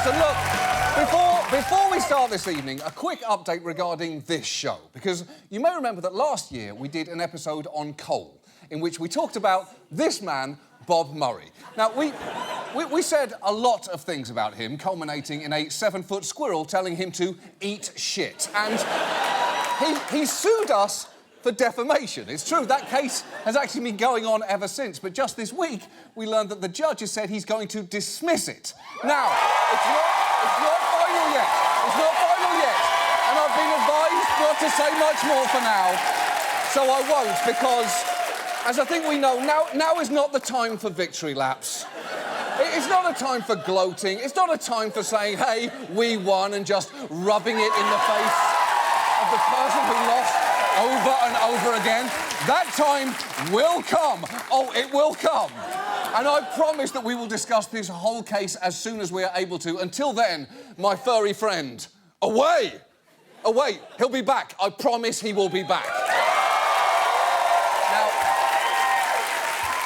And look, before we start this evening, a quick update regarding this show. Because you may remember that last year we did an episode on coal, in which we talked about this man, Bob Murray. Now, we said a lot of things about him, culminating in a 7-foot squirrel telling him to eat shit. And he sued us for defamation. It's true, that case has actually been going on ever since, but just this week, we learned that the judge has said he's going to dismiss it. Now, it's not final yet. It's not final yet. And I've been advised not to say much more for now, so I won't, because, as I think we know, now is not the time for victory laps. It's not a time for gloating. It's not a time for saying, hey, we won, and just rubbing it in the face of the person who lost over and over again. That time will come. Oh, it will come. And I promise that we will discuss this whole case as soon as we are able to. Until then, my furry friend, away! Away. He'll be back. I promise he will be back.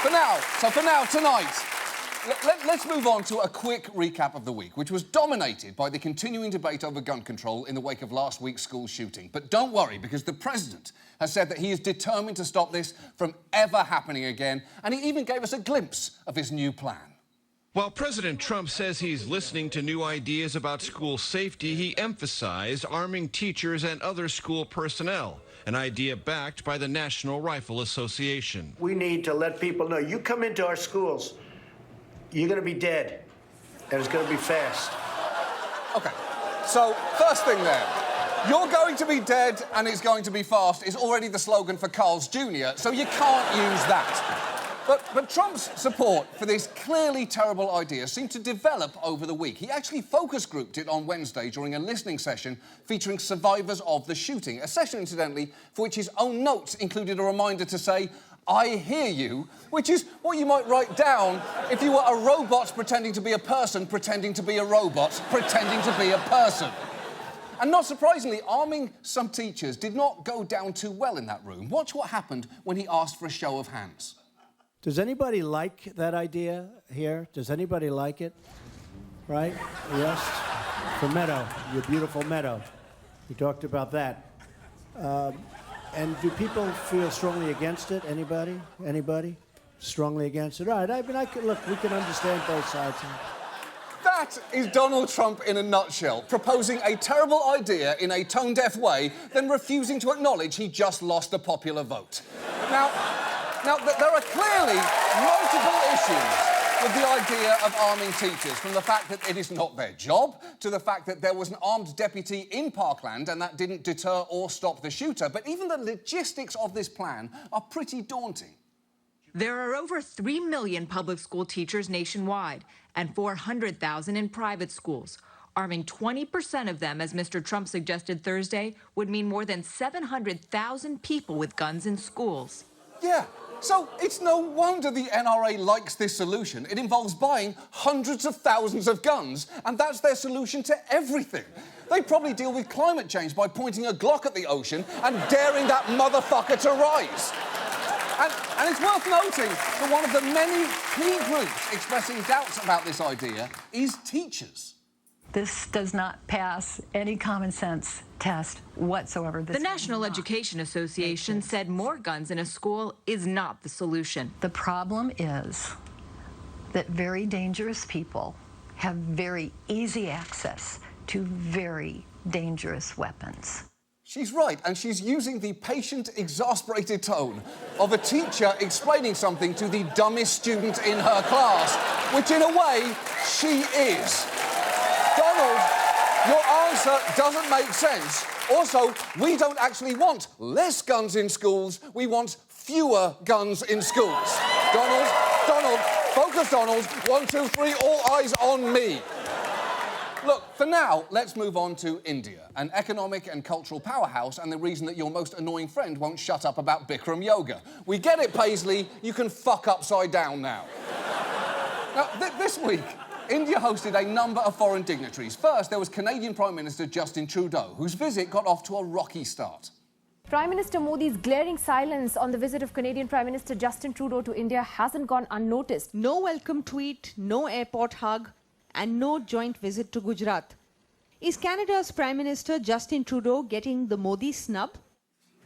For now, tonight, let's move on to a quick recap of the week, which was dominated by the continuing debate over gun control in the wake of last week's school shooting. But don't worry, because the president has said that he is determined to stop this from ever happening again, and he even gave us a glimpse of his new plan. While President Trump says he's listening to new ideas about school safety, he emphasized arming teachers and other school personnel, an idea backed by the National Rifle Association. We need to let people know, you come into our schools, you're going to be dead, and it's going to be fast. OK, so first thing there, you're going to be dead and it's going to be fast is already the slogan for Carl's Jr., so you can't use that. But Trump's support for this clearly terrible idea seemed to develop over the week. He actually focus grouped it on Wednesday during a listening session featuring survivors of the shooting, a session, incidentally, for which his own notes included a reminder to say, I hear you, which is what you might write down if you were a robot pretending to be a person, pretending to be a robot, pretending to be a person. And not surprisingly, arming some teachers did not go down too well in that room. Watch what happened when he asked for a show of hands. Does anybody like that idea here? Does anybody like it? Right? Yes? For Meadow, your beautiful Meadow. We talked about that. And do people feel strongly against it? Anybody? Anybody? Strongly against it? All right, look, we can understand both sides. That is Donald Trump in a nutshell, proposing a terrible idea in a tone-deaf way, then refusing to acknowledge he just lost a popular vote. Now, there are clearly multiple issues with the idea of arming teachers, from the fact that it is not their job, to the fact that there was an armed deputy in Parkland and that didn't deter or stop the shooter. But even the logistics of this plan are pretty daunting. There are over 3 million public school teachers nationwide and 400,000 in private schools. Arming 20% of them, as Mr. Trump suggested Thursday, would mean more than 700,000 people with guns in schools. Yeah. So it's no wonder the NRA likes this solution. It involves buying hundreds of thousands of guns, and that's their solution to everything. They probably deal with climate change by pointing a Glock at the ocean and daring that motherfucker to rise. And it's worth noting that one of the many key groups expressing doubts about this idea is teachers. This does not pass any common sense test whatsoever. The National Education Association said more guns in a school is not the solution. The problem is that very dangerous people have very easy access to very dangerous weapons. She's right, and she's using the patient, exasperated tone of a teacher explaining something to the dumbest student in her class, which, in a way, she is. Donald, your answer doesn't make sense. Also, we don't actually want less guns in schools. We want fewer guns in schools. Donald, focus, Donald. 1, 2, 3, all eyes on me. Look, for now, let's move on to India, an economic and cultural powerhouse, and the reason that your most annoying friend won't shut up about Bikram yoga. We get it, Paisley. You can fuck upside down now. Now, this week, India hosted a number of foreign dignitaries. First, there was Canadian Prime Minister Justin Trudeau, whose visit got off to a rocky start. Prime Minister Modi's glaring silence on the visit of Canadian Prime Minister Justin Trudeau to India hasn't gone unnoticed. No welcome tweet, no airport hug, and no joint visit to Gujarat. Is Canada's Prime Minister Justin Trudeau getting the Modi snub?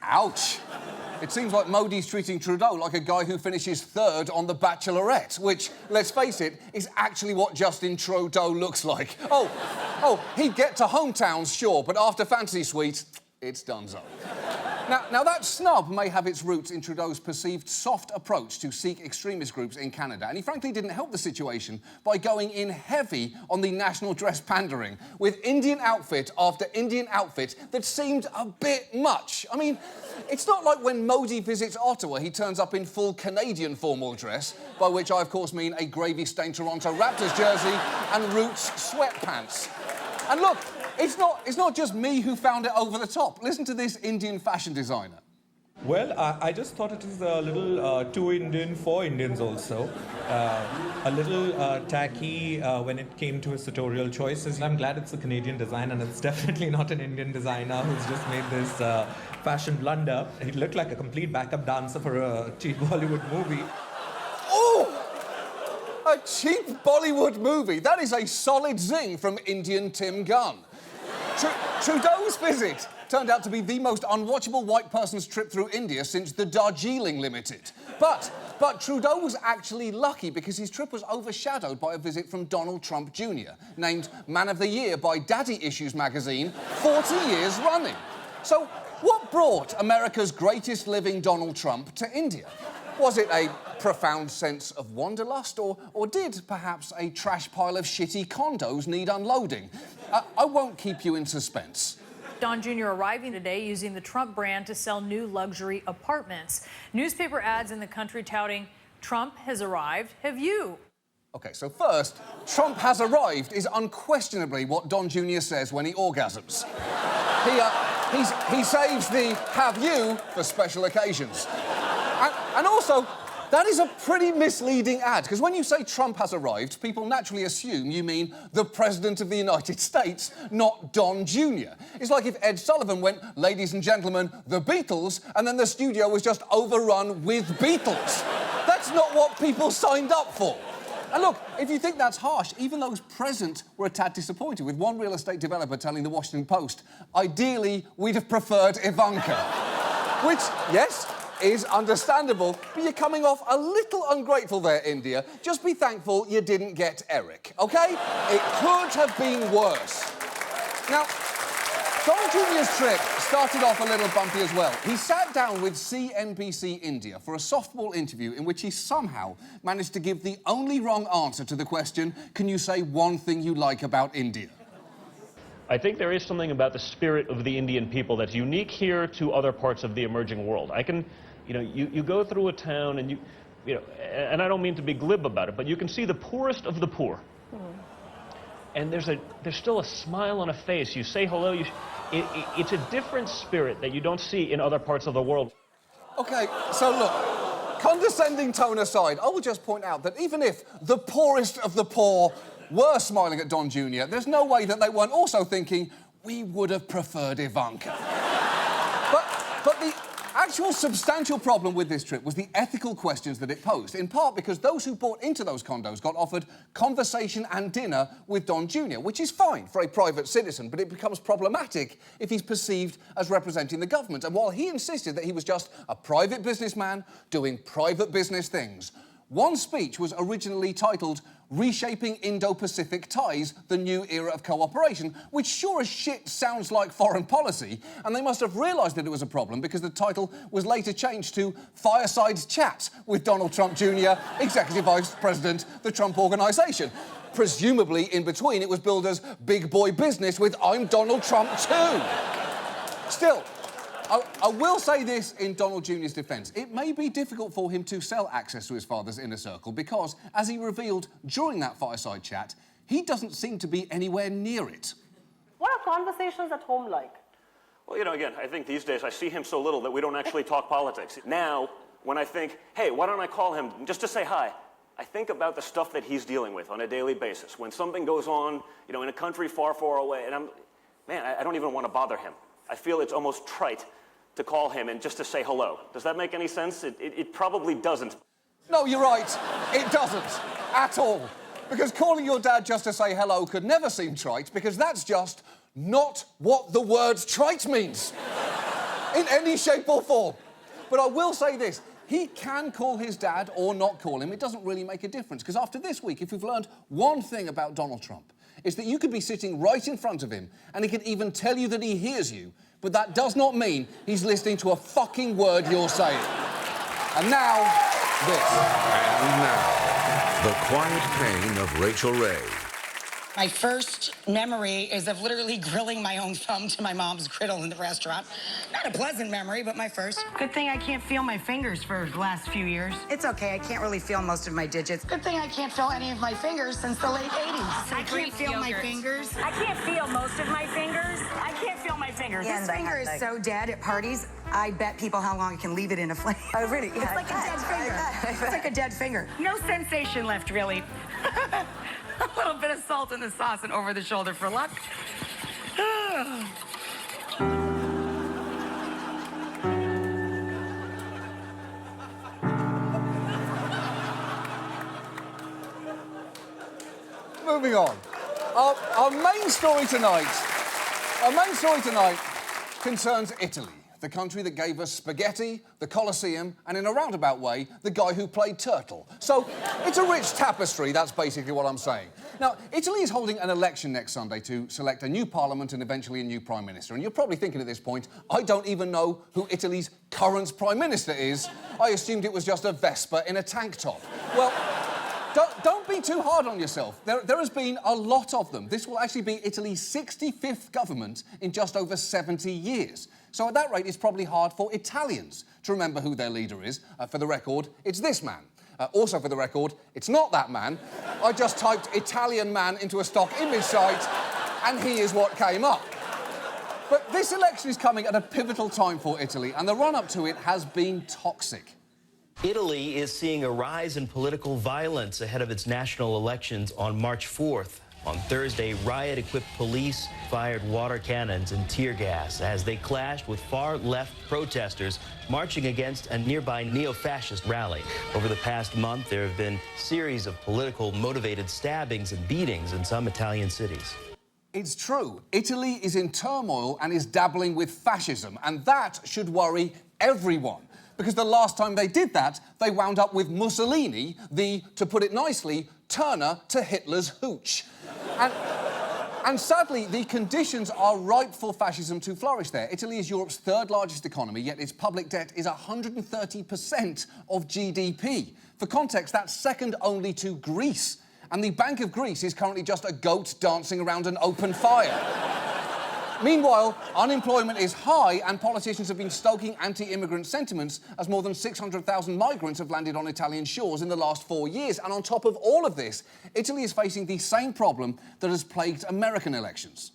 Ouch. It seems like Modi's treating Trudeau like a guy who finishes third on The Bachelorette, which, let's face it, is actually what Justin Trudeau looks like. Oh, he'd get to hometowns, sure, but after Fantasy Suite, it's donezo. Now, that snub may have its roots in Trudeau's perceived soft approach to Sikh extremist groups in Canada, and he frankly didn't help the situation by going in heavy on the national dress pandering, with Indian outfit after Indian outfit that seemed a bit much. I mean, it's not like when Modi visits Ottawa, he turns up in full Canadian formal dress, by which I, of course, mean a gravy-stained Toronto Raptors jersey and Roots sweatpants. And look, it's not just me who found it over the top. Listen to this Indian fashion designer. Well, I just thought it is a little too Indian for Indians also. A little tacky when it came to his sartorial choices. I'm glad it's a Canadian design and it's definitely not an Indian designer who's just made this fashion blunder. He looked like a complete backup dancer for a cheap Bollywood movie. Oh! A cheap Bollywood movie. That is a solid zing from Indian Tim Gunn. Trudeau's visit turned out to be the most unwatchable white person's trip through India since the Darjeeling Limited. But Trudeau was actually lucky because his trip was overshadowed by a visit from Donald Trump Jr., named Man of the Year by Daddy Issues magazine 40 years running. So what brought America's greatest living Donald Trump to India? Was it a profound sense of wanderlust, or did perhaps a trash pile of shitty condos need unloading? I won't keep you in suspense. Don Jr. arriving today using the Trump brand to sell new luxury apartments. Newspaper ads in the country touting, Trump has arrived. Have you? OK, so first, Trump has arrived is unquestionably what Don Jr. says when he orgasms. He saves the have you for special occasions. And also, that is a pretty misleading ad, because when you say Trump has arrived, people naturally assume you mean the President of the United States, not Don Jr. It's like if Ed Sullivan went, ladies and gentlemen, the Beatles, and then the studio was just overrun with Beatles. That's not what people signed up for. And look, if you think that's harsh, even those present were a tad disappointed, with one real estate developer telling the Washington Post, ideally, we'd have preferred Ivanka. Which, yes, is understandable, but you're coming off a little ungrateful there, India. Just be thankful you didn't get Eric, OK? It could have been worse. Now, Don Jr.'s trip started off a little bumpy as well. He sat down with CNBC India for a softball interview in which he somehow managed to give the only wrong answer to the question, can you say one thing you like about India? I think there is something about the spirit of the Indian people that's unique here to other parts of the emerging world. You go through a town and and I don't mean to be glib about it, but you can see the poorest of the poor. And there's still a smile on a face. You say hello, it's a different spirit that you don't see in other parts of the world. OK, so look, condescending tone aside, I will just point out that even if the poorest of the poor were smiling at Don Jr., there's no way that they weren't also thinking, we would have preferred Ivanka. But the actual substantial problem with this trip was the ethical questions that it posed, in part because those who bought into those condos got offered conversation and dinner with Don Jr., which is fine for a private citizen, but it becomes problematic if he's perceived as representing the government. And while he insisted that he was just a private businessman doing private business things, one speech was originally titled Reshaping Indo-Pacific Ties, the New Era of Cooperation, which sure as shit sounds like foreign policy, and they must have realised that it was a problem because the title was later changed to Fireside Chat with Donald Trump Jr., Executive Vice President, the Trump Organization. Presumably, in between, it was billed as Big Boy Business with I'm Donald Trump too. Still, I will say this in Donald Jr.'s defence. It may be difficult for him to sell access to his father's inner circle because, as he revealed during that fireside chat, he doesn't seem to be anywhere near it. What are conversations at home like? Well, again, I think these days I see him so little that we don't actually talk politics. Now, when I think, hey, why don't I call him just to say hi, I think about the stuff that he's dealing with on a daily basis. When something goes on, in a country far, far away, and I don't even want to bother him. I feel it's almost trite to call him and just to say hello. Does that make any sense? It probably doesn't. No, you're right. It doesn't. At all. Because calling your dad just to say hello could never seem trite, because that's just not what the word trite means. In any shape or form. But I will say this, he can call his dad or not call him. It doesn't really make a difference, because after this week, if we've learned one thing about Donald Trump, it's that you could be sitting right in front of him and he could even tell you that he hears you, but that does not mean he's listening to a fucking word you're saying. And now, this. And now, the quiet pain of Rachel Ray. My first memory is of literally grilling my own thumb to my mom's griddle in the restaurant. Not a pleasant memory, but my first. Good thing I can't feel my fingers for the last few years. It's okay, I can't really feel most of my digits. Good thing I can't feel any of my fingers since the late 80s. I can't feel my fingers. I can't feel most of my fingers. I can't feel my fingers. This finger is so dead at parties, I bet people how long I can leave it in a flame. Oh, really? It's like a dead finger. It's like a dead finger. No sensation left, really. A little bit of salt in the sauce and over the shoulder for luck. Moving on. Our main story tonight concerns Italy, the country that gave us spaghetti, the Colosseum, and in a roundabout way, the guy who played Turtle. So, it's a rich tapestry, that's basically what I'm saying. Now, Italy is holding an election next Sunday to select a new parliament and eventually a new prime minister. And you're probably thinking at this point, I don't even know who Italy's current prime minister is. I assumed it was just a Vespa in a tank top. Well, don't be too hard on yourself. There has been a lot of them. This will actually be Italy's 65th government in just over 70 years. So at that rate, it's probably hard for Italians to remember who their leader is. For the record, it's this man. Also for the record, it's not that man. I just typed Italian man into a stock image site, and he is what came up. But this election is coming at a pivotal time for Italy, and the run-up to it has been toxic. Italy is seeing a rise in political violence ahead of its national elections on March 4th. On Thursday, riot-equipped police fired water cannons and tear gas as they clashed with far-left protesters marching against a nearby neo-fascist rally. Over the past month, there have been a series of political-motivated stabbings and beatings in some Italian cities. It's true. Italy is in turmoil and is dabbling with fascism, and that should worry everyone. Because the last time they did that, they wound up with Mussolini, the, to put it nicely, Turner to Hitler's hooch. And sadly, the conditions are ripe for fascism to flourish there. Italy is Europe's third largest economy, yet its public debt is 130% of GDP. For context, that's second only to Greece. And the Bank of Greece is currently just a goat dancing around an open fire. Meanwhile, unemployment is high and politicians have been stoking anti-immigrant sentiments as more than 600,000 migrants have landed on Italian shores in the last 4 years. And on top of all of this, Italy is facing the same problem that has plagued American elections.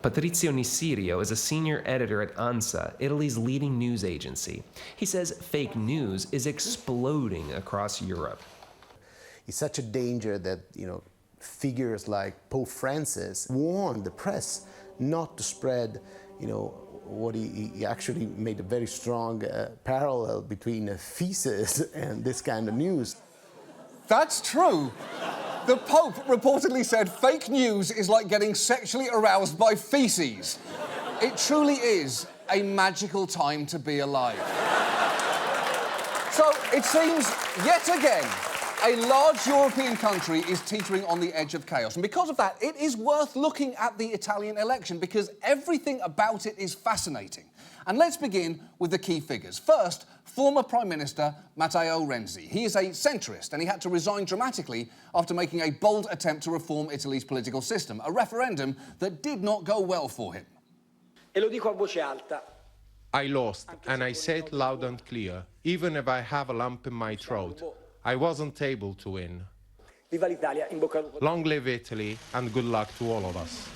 Patrizio Nisirio is a senior editor at ANSA, Italy's leading news agency. He says fake news is exploding across Europe. It's such a danger that, figures like Pope Francis warned the press not to spread, what he actually made a very strong parallel between feces and this kind of news. That's true. The Pope reportedly said fake news is like getting sexually aroused by feces. It truly is a magical time to be alive. So it seems, yet again, a large European country is teetering on the edge of chaos. And because of that, it is worth looking at the Italian election because everything about it is fascinating. And let's begin with the key figures. First, former Prime Minister Matteo Renzi. He is a centrist and he had to resign dramatically after making a bold attempt to reform Italy's political system, a referendum that did not go well for him. E lo dico a voce alta. I lost, and I say it loud and clear, even if I have a lump in my throat. I wasn't able to win. Viva l'Italia, in bocca al lupo. Long live Italy, and good luck to all of us.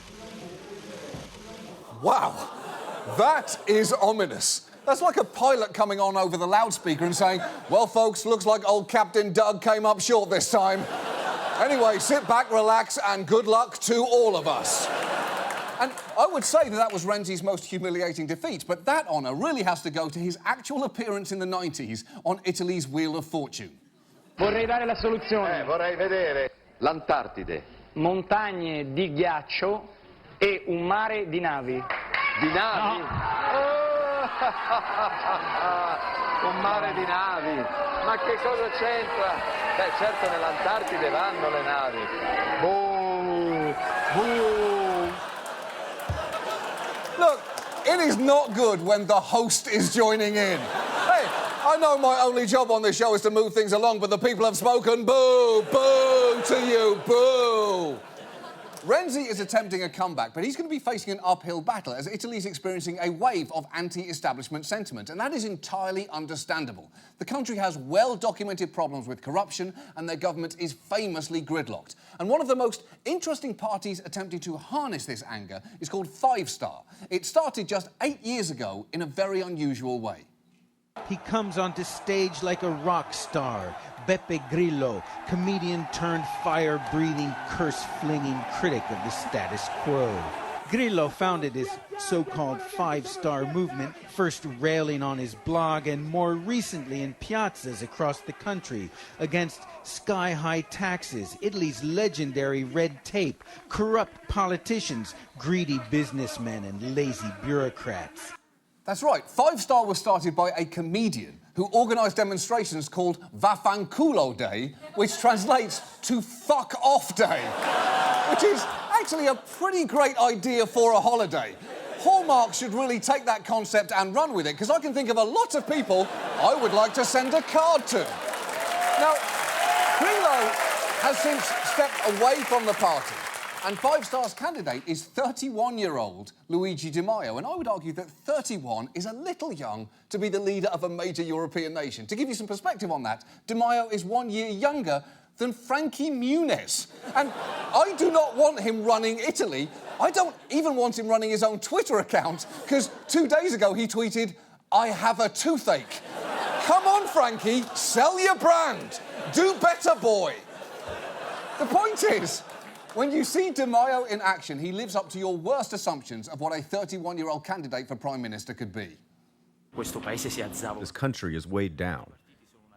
Wow, that is ominous. That's like a pilot coming on over the loudspeaker and saying, well, folks, looks like old Captain Doug came up short this time. Anyway, sit back, relax, and good luck to all of us. And I would say that was Renzi's most humiliating defeat, but that honour really has to go to his actual appearance in the 90s on Italy's Wheel of Fortune. Vorrei dare la soluzione. Vorrei vedere. L'Antartide. montagne di ghiaccio e un mare di navi. Di navi? No. Un mare di navi. Ma che cosa c'entra? Beh, certo nell'Antartide vanno le navi. Boom! Boom! Look, it is not good when the host is joining in. Hey, I know my only job on this show is to move things along, but the people have spoken. Boo! Boo to you! Boo! Renzi is attempting a comeback, but he's going to be facing an uphill battle as Italy is experiencing a wave of anti-establishment sentiment, and that is entirely understandable. The country has well-documented problems with corruption, and their government is famously gridlocked. And one of the most interesting parties attempting to harness this anger is called 5 Star. It started just 8 years ago in a very unusual way. He comes onto stage like a rock star. Beppe Grillo, comedian turned fire-breathing, curse-flinging critic of the status quo. Grillo founded his so-called 5-star movement, first railing on his blog and more recently in piazzas across the country against sky-high taxes, Italy's legendary red tape, corrupt politicians, greedy businessmen and lazy bureaucrats. That's right. 5 Star was started by a comedian who organised demonstrations called Vaffanculo Day, which translates to Fuck Off Day, which is actually a pretty great idea for a holiday. Hallmark should really take that concept and run with it, because I can think of a lot of people I would like to send a card to. Now, Grillo has since stepped away from the party, and 5 Star's candidate is 31-year-old Luigi Di Maio, and I would argue that 31 is a little young to be the leader of a major European nation. To give you some perspective on that, Di Maio is 1 year younger than Frankie Muniz. And I do not want him running Italy. I don't even want him running his own Twitter account, because 2 days ago he tweeted, "I have a toothache." Come on, Frankie, sell your brand. Do better, boy. The point is, when you see Di Maio in action, he lives up to your worst assumptions of what a 31-year-old candidate for Prime Minister could be. This country is weighed down.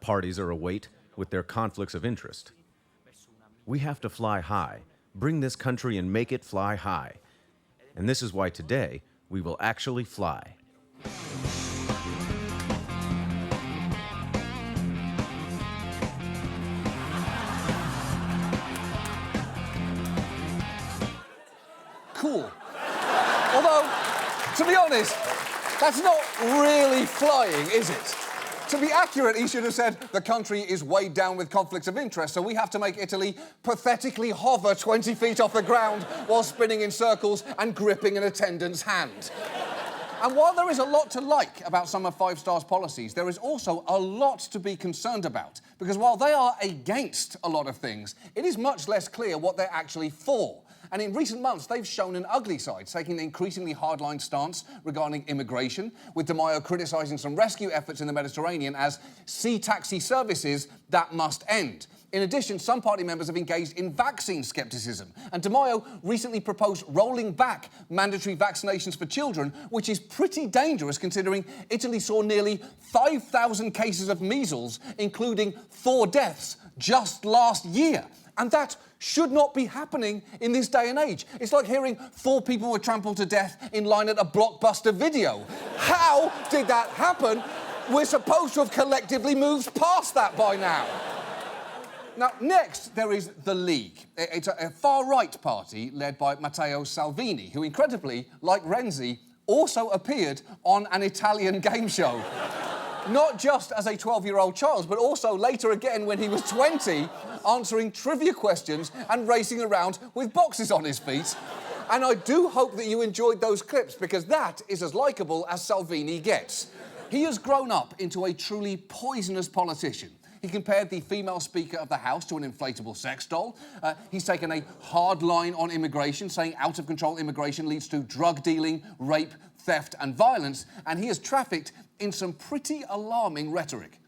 Parties are await with their conflicts of interest. We have to fly high, bring this country and make it fly high. And this is why today we will actually fly. Cool. Although, to be honest, that's not really flying, is it? To be accurate, he should have said the country is weighed down with conflicts of interest, so we have to make Italy pathetically hover 20 feet off the ground while spinning in circles and gripping an attendant's hand. And while there is a lot to like about some of 5 Star's policies, there is also a lot to be concerned about, because while they are against a lot of things, it is much less clear what they're actually for. And in recent months, they've shown an ugly side, taking an increasingly hardline stance regarding immigration, with Di Maio criticising some rescue efforts in the Mediterranean as sea taxi services that must end. In addition, some party members have engaged in vaccine scepticism, and Di Maio recently proposed rolling back mandatory vaccinations for children, which is pretty dangerous considering Italy saw nearly 5,000 cases of measles, including 4 deaths, just last year. And that should not be happening in this day and age. It's like hearing 4 people were trampled to death in line at a Blockbuster video. How did that happen? We're supposed to have collectively moved past that by now. Now, next, there is the League. It's a far-right party led by Matteo Salvini, who, incredibly, like Renzi, also appeared on an Italian game show. Not just as a 12-year-old child, but also later again when he was 20, answering trivia questions and racing around with boxes on his feet. And I do hope that you enjoyed those clips, because that is as likeable as Salvini gets. He has grown up into a truly poisonous politician. He compared the female Speaker of the House to an inflatable sex doll. He's taken a hard line on immigration, saying out-of-control immigration leads to drug dealing, rape, theft and violence. And he has trafficked in some pretty alarming rhetoric.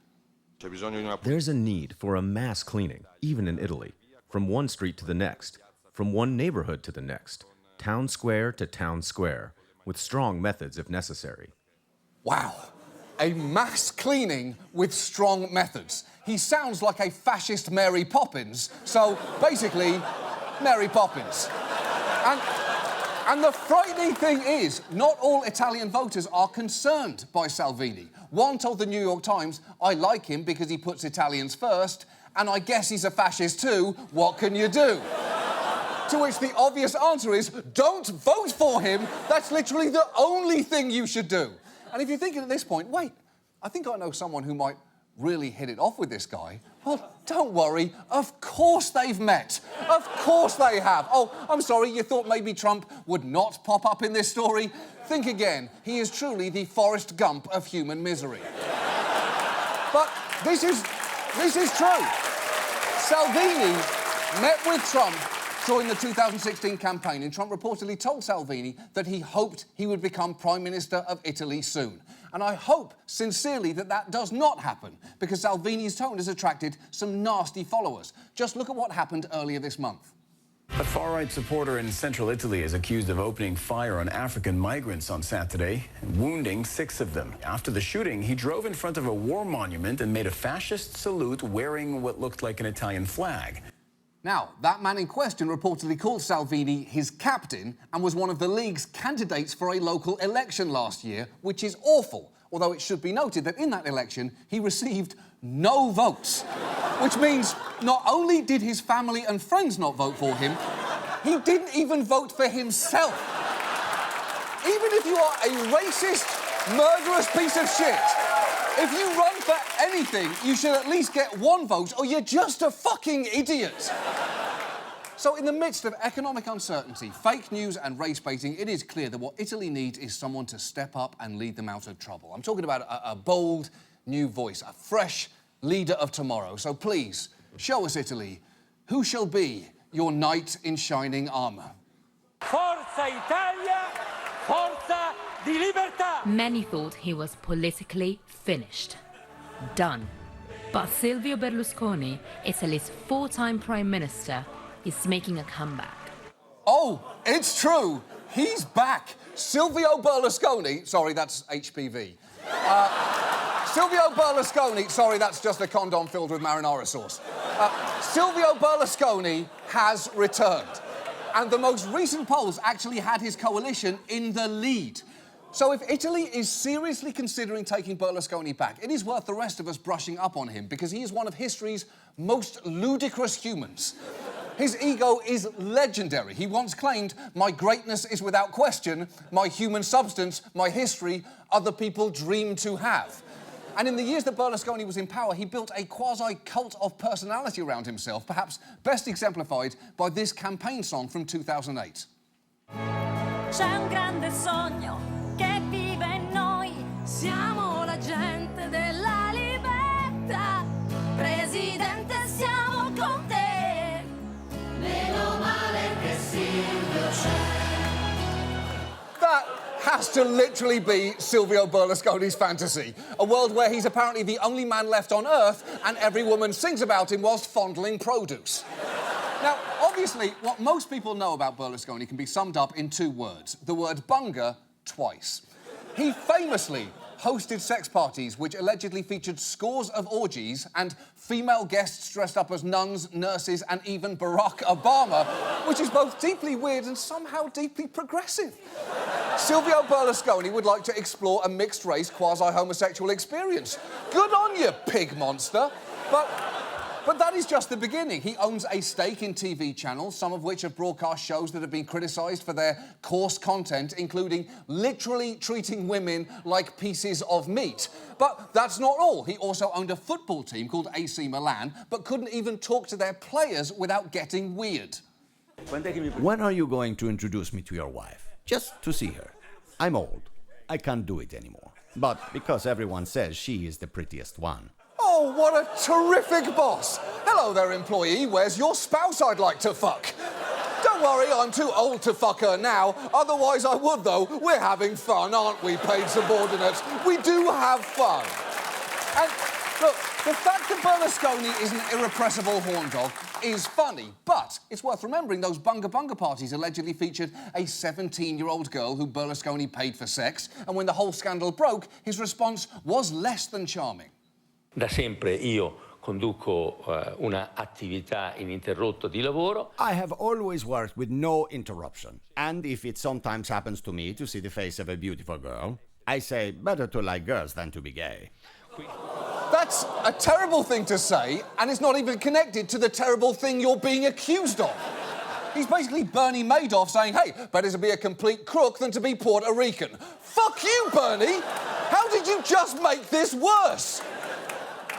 There's a need for a mass cleaning, even in Italy, from one street to the next, from one neighborhood to the next, town square to town square, with strong methods if necessary. Wow. A mass cleaning with strong methods. he sounds like a fascist Mary Poppins. So, basically, Mary Poppins. And the frightening thing is, not all Italian voters are concerned by Salvini. One told the New York Times, "I like him because he puts Italians first, and I guess he's a fascist too. What can you do?" To which the obvious answer is, don't vote for him. That's literally the only thing you should do. And if you're thinking at this point, wait, I think I know someone who might really hit it off with this guy. Well, don't worry. Of course they've met. Of course they have. Oh, I'm sorry, you thought maybe Trump would not pop up in this story? Think again. He is truly the Forrest Gump of human misery. But this is true. Salvini met with Trump during the 2016 campaign, and Trump reportedly told Salvini that he hoped he would become Prime Minister of Italy soon. And I hope, sincerely, that that does not happen, because Salvini's tone has attracted some nasty followers. Just look at what happened earlier this month. A far-right supporter in central Italy is accused of opening fire on African migrants on Saturday, wounding 6 of them. After the shooting, he drove in front of a war monument and made a fascist salute wearing what looked like an Italian flag. Now, that man in question reportedly called Salvini his captain and was one of the League's candidates for a local election last year, which is awful. Although it should be noted that in that election, he received no votes. Which means not only did his family and friends not vote for him, he didn't even vote for himself. Even if you are a racist, murderous piece of shit, if you run for anything, you should at least get 1 vote, or you're just a fucking idiot. So in the midst of economic uncertainty, fake news and race baiting, it is clear that what Italy needs is someone to step up and lead them out of trouble. I'm talking about a bold new voice, a fresh leader of tomorrow. So please, show us, Italy, who shall be your knight in shining armour? Forza Italia, forza di libertà. Many thought he was politically finished. Done. But Silvio Berlusconi, Italy's 4-time Prime Minister, is making a comeback. Oh, it's true. He's back. Silvio Berlusconi... Sorry, that's HPV. Silvio Berlusconi... Sorry, that's just a condom filled with marinara sauce. Silvio Berlusconi has returned. And the most recent polls actually had his coalition in the lead. So if Italy is seriously considering taking Berlusconi back, it is worth the rest of us brushing up on him, because he is one of history's most ludicrous humans. His ego is legendary. He once claimed, "My greatness is without question, my human substance, my history, other people dream to have." And in the years that Berlusconi was in power, he built a quasi-cult of personality around himself, perhaps best exemplified by this campaign song from 2008. C'è un grande sogno che vive in noi, siamo la gente della libertà, Presidente siamo con te, meno male che Silvio c'è. That has to literally be Silvio Berlusconi's fantasy. A world where he's apparently the only man left on Earth and every woman sings about him whilst fondling produce. Now, obviously, what most people know about Berlusconi can be summed up in 2 words. The word bunga twice. He famously hosted sex parties which allegedly featured scores of orgies and female guests dressed up as nuns, nurses, and even Barack Obama, which is both deeply weird and somehow deeply progressive. Silvio Berlusconi would like to explore a mixed-race, quasi-homosexual experience. Good on you, pig monster. But that is just the beginning. He owns a stake in TV channels, some of which have broadcast shows that have been criticised for their coarse content, including literally treating women like pieces of meat. But that's not all. He also owned a football team called AC Milan, but couldn't even talk to their players without getting weird. When are you going to introduce me to your wife? Just to see her. I'm old. I can't do it anymore. But because everyone says she is the prettiest one. Oh, what a terrific boss! Hello there, employee. Where's your spouse I'd like to fuck? Don't worry, I'm too old to fuck her now. Otherwise I would, though. We're having fun, aren't we, paid subordinates? We do have fun. And, look, the fact that Berlusconi is an irrepressible horn dog is funny, but it's worth remembering those bunga bunga parties allegedly featured a 17-year-old girl who Berlusconi paid for sex, and when the whole scandal broke, his response was less than charming. Da sempre io conduco una attività ininterrotta di lavoro. I have always worked with no interruption. And if it sometimes happens to me to see the face of a beautiful girl, I say better to like girls than to be gay. That's a terrible thing to say, and it's not even connected to the terrible thing you're being accused of. He's basically Bernie Madoff saying, hey, better to be a complete crook than to be Puerto Rican. Fuck you, Bernie! How did you just make this worse?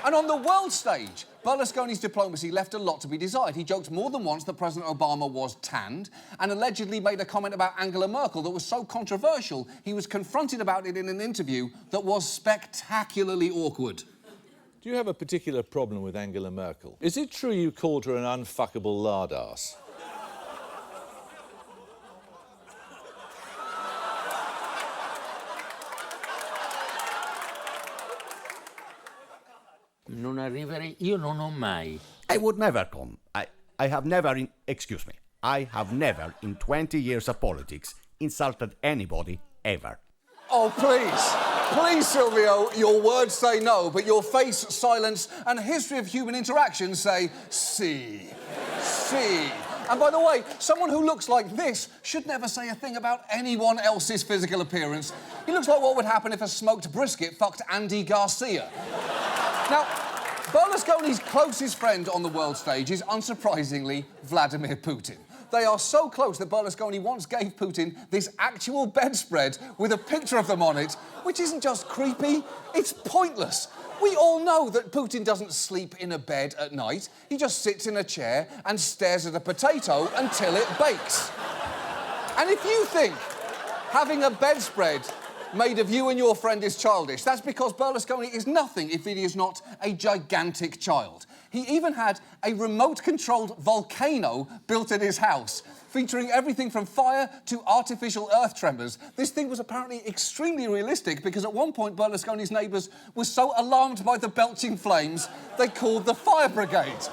And on the world stage, Berlusconi's diplomacy left a lot to be desired. He joked more than once that President Obama was tanned and allegedly made a comment about Angela Merkel that was so controversial he was confronted about it in an interview that was spectacularly awkward. Do you have a particular problem with Angela Merkel? Is it true you called her an unfuckable lard ass? Non arriverei, io non ho mai. I would never come. I have never excuse me. I have never in 20 years of politics insulted anybody ever. Oh, please. Please, Silvio, your words say no, but your face, silence, and history of human interaction say si. Si. And by the way, someone who looks like this should never say a thing about anyone else's physical appearance. He looks like what would happen if a smoked brisket fucked Andy Garcia. Now, Berlusconi's closest friend on the world stage is, unsurprisingly, Vladimir Putin. They are so close that Berlusconi once gave Putin this actual bedspread with a picture of them on it, which isn't just creepy, it's pointless. We all know that Putin doesn't sleep in a bed at night. He just sits in a chair and stares at a potato until it bakes. And if you think having a bedspread made of you and your friend is childish, that's because Berlusconi is nothing if he is not a gigantic child. He even had a remote-controlled volcano built at his house, featuring everything from fire to artificial earth tremors. This thing was apparently extremely realistic because at one point Berlusconi's neighbours were so alarmed by the belching flames they called the fire brigade.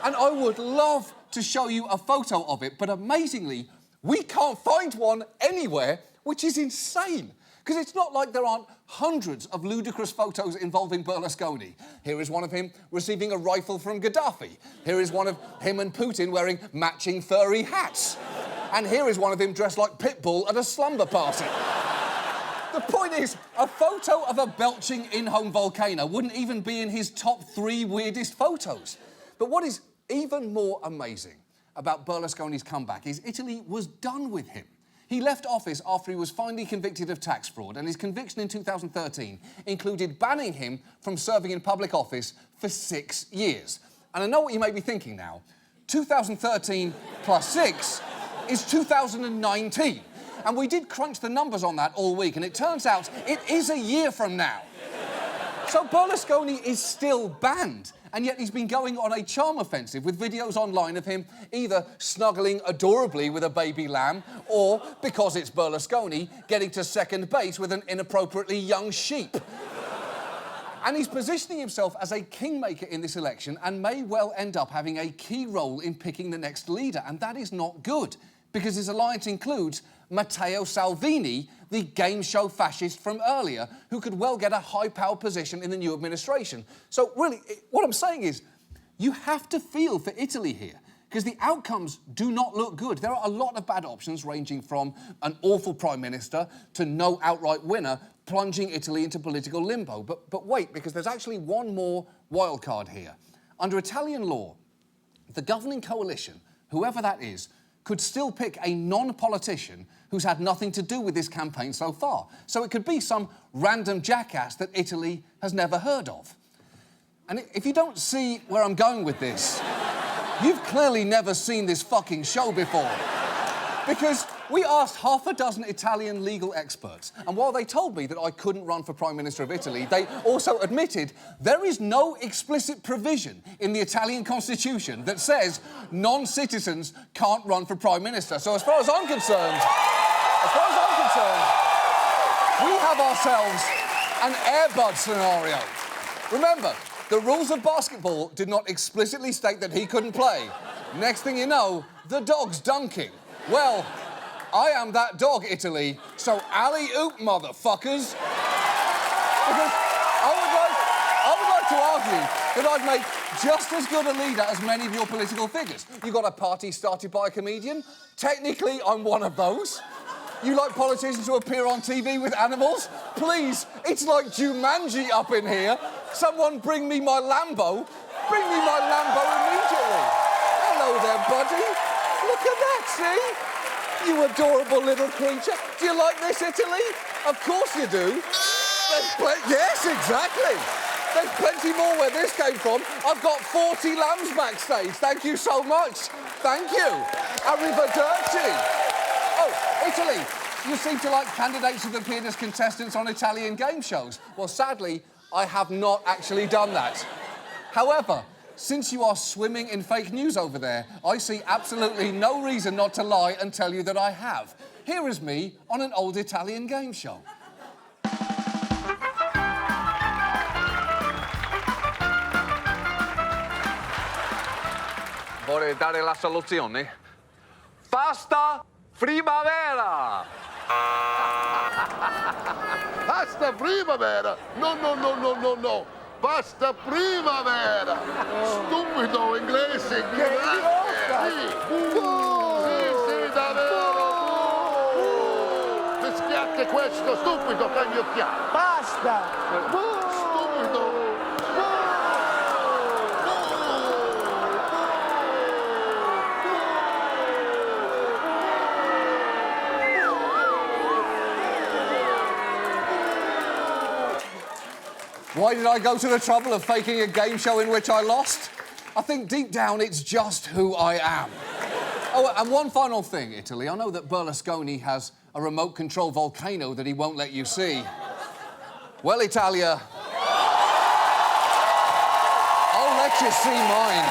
And I would love to show you a photo of it, but amazingly, we can't find one anywhere, which is insane. Because it's not like there aren't hundreds of ludicrous photos involving Berlusconi. Here is one of him receiving a rifle from Gaddafi. Here is one of him and Putin wearing matching furry hats. And here is one of him dressed like Pitbull at a slumber party. The point is, a photo of a belching in-home volcano wouldn't even be in his top 3 weirdest photos. But what is even more amazing about Berlusconi's comeback is Italy was done with him. He left office after he was finally convicted of tax fraud, and his conviction in 2013 included banning him from serving in public office for 6 years. And I know what you may be thinking now. 2013 plus 6 is 2019. And we did crunch the numbers on that all week, and it turns out it is a year from now. So Berlusconi is still banned, and yet he's been going on a charm offensive with videos online of him either snuggling adorably with a baby lamb or, because it's Berlusconi, getting to second base with an inappropriately young sheep. And he's positioning himself as a kingmaker in this election and may well end up having a key role in picking the next leader, and that is not good, because his alliance includes Matteo Salvini, the game show fascist from earlier, who could well get a high-powered position in the new administration. So, really, what I'm saying is, you have to feel for Italy here, because the outcomes do not look good. There are a lot of bad options, ranging from an awful prime minister to no outright winner, plunging Italy into political limbo. But wait, because there's actually one more wild card here. Under Italian law, the governing coalition, whoever that is, could still pick a non-politician who's had nothing to do with this campaign so far. So it could be some random jackass that Italy has never heard of. And if you don't see where I'm going with this, you've clearly never seen this fucking show before. Because we asked half a dozen Italian legal experts, and while they told me that I couldn't run for Prime Minister of Italy, they also admitted there is no explicit provision in the Italian constitution that says non-citizens can't run for Prime Minister. So as far as I'm concerned, we have ourselves an Air Bud scenario. Remember, the rules of basketball did not explicitly state that he couldn't play. Next thing you know, the dog's dunking. Well, I am that dog, Italy, so alley-oop, motherfuckers. Because I would like to argue that I'd make just as good a leader as many of your political figures. You got a party started by a comedian. Technically, I'm one of those. You like politicians who appear on TV with animals? Please, it's like Jumanji up in here. Someone bring me my Lambo. Bring me my Lambo immediately. Hello there, buddy. Look at that, see? You adorable little creature. Do you like this, Italy? Of course you do. Yes, exactly. There's plenty more where this came from. I've got 40 lambs backstage. Thank you so much. Thank you. Arrivederci. Oh, Italy. You seem to like candidates who've appeared as contestants on Italian game shows. Well, sadly, I have not actually done that. However, since you are swimming in fake news over there, I see absolutely no reason not to lie and tell you that I have. Here is me on an old Italian game show. Vorrei dare la soluzione. Pasta primavera! Pasta primavera! No, no, no, no, no, no! Pasta primavera! Stupido inglese! Sì, davvero! Mischiate questo stupido cagnocchiato! Basta! Stupido! Why did I go to the trouble of faking a game show in which I lost? I think deep down it's just who I am. Oh, and one final thing, Italy. I know that Berlusconi has a remote control volcano that he won't let you see. Well, Italia, I'll let you see mine.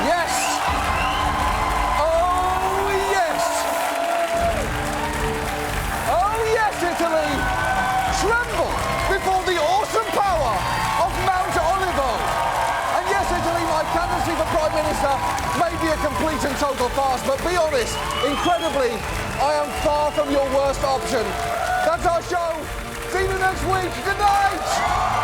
Yes! Oh, yes! Oh, yes, Italy! Tremble before the awesome power of Mount Olivo. And yes, Italy, my candidacy for Prime Minister may be a complete and total farce, but be honest, incredibly, I am far from your worst option. That's our show. See you next week. Good night.